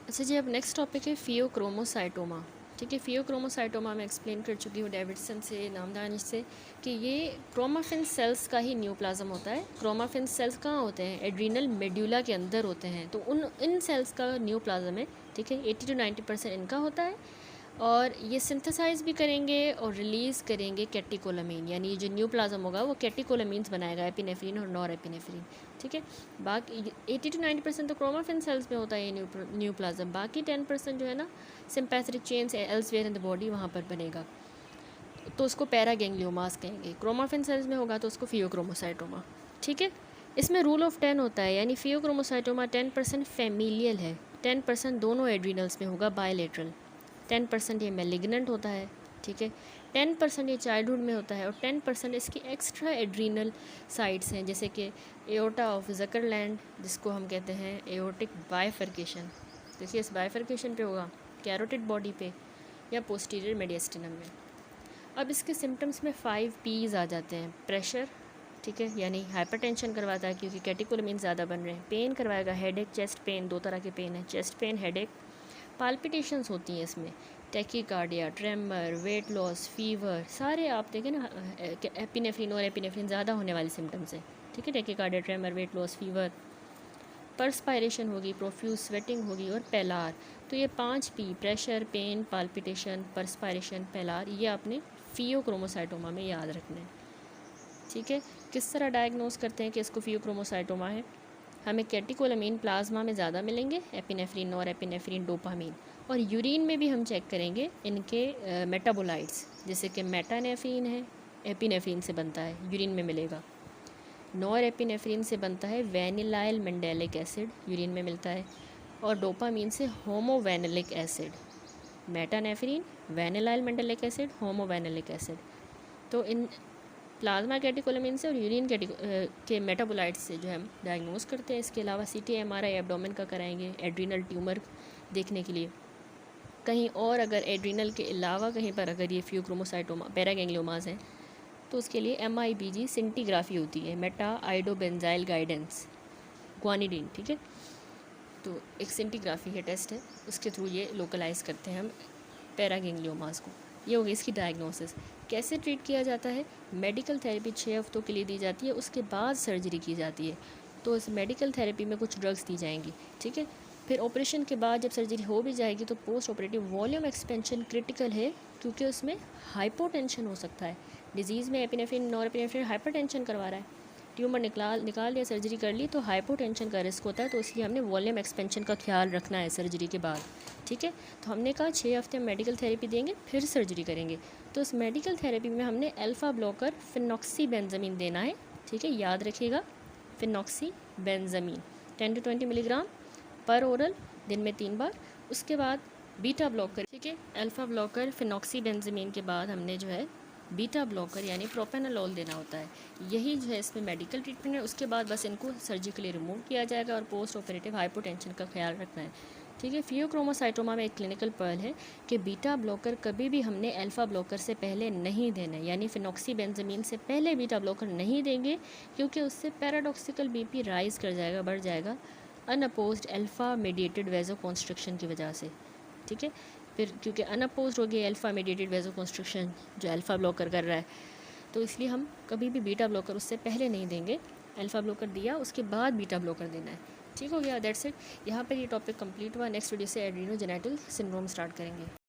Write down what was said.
अच्छा जी, अब next topic है फियोक्रोमोसाइटोमा। ठीक है, फियोक्रोमोसाइटोमा मैं एक्सप्लेन कर चुकी हूँ डेविडसन से, नामदानिश से, कि ये क्रोमाफिन सेल्स का ही न्यूप्लाज्म होता है। क्रोमाफिन सेल्स कहाँ होते हैं? एड्रीनल मेड्यूला के अंदर होते हैं। तो इन सेल्स का न्यूप्लाज्म है। ठीक है, 80 to 90% इनका होता है और ये सिंथेसाइज भी करेंगे और रिलीज़ करेंगे कैटिकोलामीन, यानी जो न्यूप्लाज्म होगा वो कैटिकोलामीन्स बनाएगा, एपिनेफ्रिन और नॉर एपिनेफ्रिन। ठीक है, बाकी 80 to 90% तो क्रोमाफिन सेल्स में होता है ये न्यूप्लाज्म। बाकी 10% जो है ना, सिंपैथेटिक चेन से एल्सवेयर इन द बॉडी वहाँ पर बनेगा, तो उसको पैरागैंग्लियोमास कहेंगे। क्रोमाफिन सेल्स में होगा तो उसको फियोक्रोमोसाइटोमा। ठीक है, इसमें रूल ऑफ 10 होता है, यानी फियोक्रोमोसाइटोमा 10% फैमिलियल है, 10% दोनों एड्रीनल्स में होगा बायलेटरल, 10% ये मेलिग्नेंट होता है। ठीक है, 10% ये चाइल्डहुड में होता है और 10% इसकी एक्स्ट्रा एड्रीनल साइट्स हैं, जैसे कि एओर्टा ऑफ ज़करलैंड, जिसको हम कहते हैं एओर्टिक बाइफर्केशन। देखिए, इस बाइफर्केशन पे होगा, कैरोटिड बॉडी पे या पोस्टीरियर मेडिएस्टिनम में। अब इसके सिम्टम्स में 5 P's आ जाते हैं। प्रेशर, ठीक है, यानी हाइपरटेंशन करवाता है क्योंकि कैटिकोलामीन ज़्यादा बन रहे हैं। पेन करवाएगा, हेडेक, चेस्ट पेन, 2 तरह के पेन है, चेस्ट पेन, हेडेक। पाल्पिटेशंस होती हैं इसमें, tachycardia, tremor, weight loss, fever, सारे आप देखें ना, एपिनेफ्रिन और एपिनेफ्रिन ज़्यादा होने वाले सिम्टम्स हैं। ठीक है, tachycardia, tremor, weight loss, fever. Perspiration होगी, प्रोफ्यूज स्वेटिंग होगी और पेलार। तो ये 5 P, pressure, pain, palpitation, perspiration, pallor, ये आपने फियोक्रोमोसाइटोमा में याद रखना है। ठीक है, किस तरह डायग्नोस करते हैं कि इसको फियोक्रोमोसाइटोमा है? हमें कैटिकोलामीन प्लाज्मा में ज़्यादा मिलेंगे, एपिनेफ्रिन और एपिनेफ्रिन, डोपामीन, और यूरिन में भी हम चेक करेंगे इनके मेटाबोलाइट्स, जैसे कि मेटानेफ्रिन है, एपिनेफ्रिन से बनता है, यूरिन में मिलेगा। नॉर एपिनेफ्रिन से बनता है वेनिलाइल मेंडेलिक एसिड, यूरिन में मिलता है, और डोपामीन से homovanillic acid. Metanephrine, vanillyl mandelic acid, homovanillic acid. तो इन प्लाज्मा कैटिकोलामीन से और यूरिन के मेटाबोलाइट्स से जो हम डायग्नोस करते हैं। इसके अलावा CT MRI एब्डोमेन का कराएंगे एड्रीनल ट्यूमर देखने के लिए। कहीं और अगर एड्रीनल के अलावा कहीं पर अगर ये फियोक्रोमोसाइटोमा, पैरागैंग्लियोमास हैं, तो उसके लिए MIBG सिंटीग्राफी होती है, मेटा आइडोबेंजाइल गाइडेंस, ग्वानिडीन। ठीक है, तो एक सिंटीग्राफी है, टेस्ट है, उसके थ्रू ये लोकलाइज करते हैं हम पैरागैंग्लियोमास को। ये होगी इसकी डायग्नोसिस। कैसे ट्रीट किया जाता है? मेडिकल थेरेपी 6 हफ्तों के लिए दी जाती है, उसके बाद सर्जरी की जाती है। तो इस मेडिकल थेरेपी में कुछ ड्रग्स दी जाएंगी। ठीक है, फिर ऑपरेशन के बाद जब सर्जरी हो भी जाएगी तो post operative volume expansion critical है, क्योंकि उसमें हाइपोटेंशन हो सकता है। डिजीज़ में एपिनेफ्रिन, नॉरएपिनेफ्रिन हाइपरटेंशन करवा रहा है, ट्यूमर निकाल लिया, सर्जरी कर ली, तो हाइपोटेंशन का रिस्क होता है, तो इसलिए हमने वॉल्यूम एक्सपेंशन का ख्याल रखना है सर्जरी के बाद। ठीक है, तो हमने कहा 6 हफ्ते मेडिकल थेरेपी देंगे, फिर सर्जरी करेंगे। तो इस मेडिकल थेरेपी में हमने अल्फ़ा ब्लॉकर फिनॉक्सीबेंजामीन देना है। ठीक है, याद रखिएगा, फिनॉक्सीबेंजामीन 10 to 20 मिलीग्राम पर ओरल, दिन में 3 बार। उसके बाद बीटा ब्लॉकर, ठीक है, अल्फ़ा ब्लॉकर फिनॉक्सीबेंजामीन के बाद हमने जो है बीटा ब्लॉकर यानी प्रोपेनोलॉल देना होता है। यही जो है इसमें मेडिकल ट्रीटमेंट है। उसके बाद बस इनको सर्जिकली रिमूव किया जाएगा और पोस्ट ऑपरेटिव हाइपोटेंशन का ख्याल रखना है। ठीक है, फियोक्रोमोसाइटोमा में एक क्लिनिकल पर्ल है कि बीटा ब्लॉकर कभी भी हमने अल्फ़ा ब्लॉकर से पहले नहीं देना है, यानी फिनॉक्सीबेंजामीन से पहले बीटा ब्लॉकर नहीं देंगे, क्योंकि उससे पैराडॉक्सिकल BP राइज कर जाएगा, बढ़ जाएगा, अनअपोज्ड अल्फ़ा मेडिएटेड वेजोकॉन्स्ट्रिक्शन की वजह से। ठीक है, फिर क्योंकि अनअपोज्ड हो गया अल्फ़ा मेडिएटेड वेजोकॉन्स्ट्रिक्शन जो अल्फ़ा ब्लॉकर कर रहा है, तो इसलिए हम कभी भी बीटा ब्लॉकर उससे पहले नहीं देंगे। अल्फ़ा ब्लॉकर दिया, उसके बाद बीटा ब्लॉकर देना है। ठीक हो गया, दैट्स इट। यहाँ पर ये टॉपिक कंप्लीट हुआ। नेक्स्ट वीडियो से एड्रीनोजेनेटल सिंड्रोम स्टार्ट करेंगे।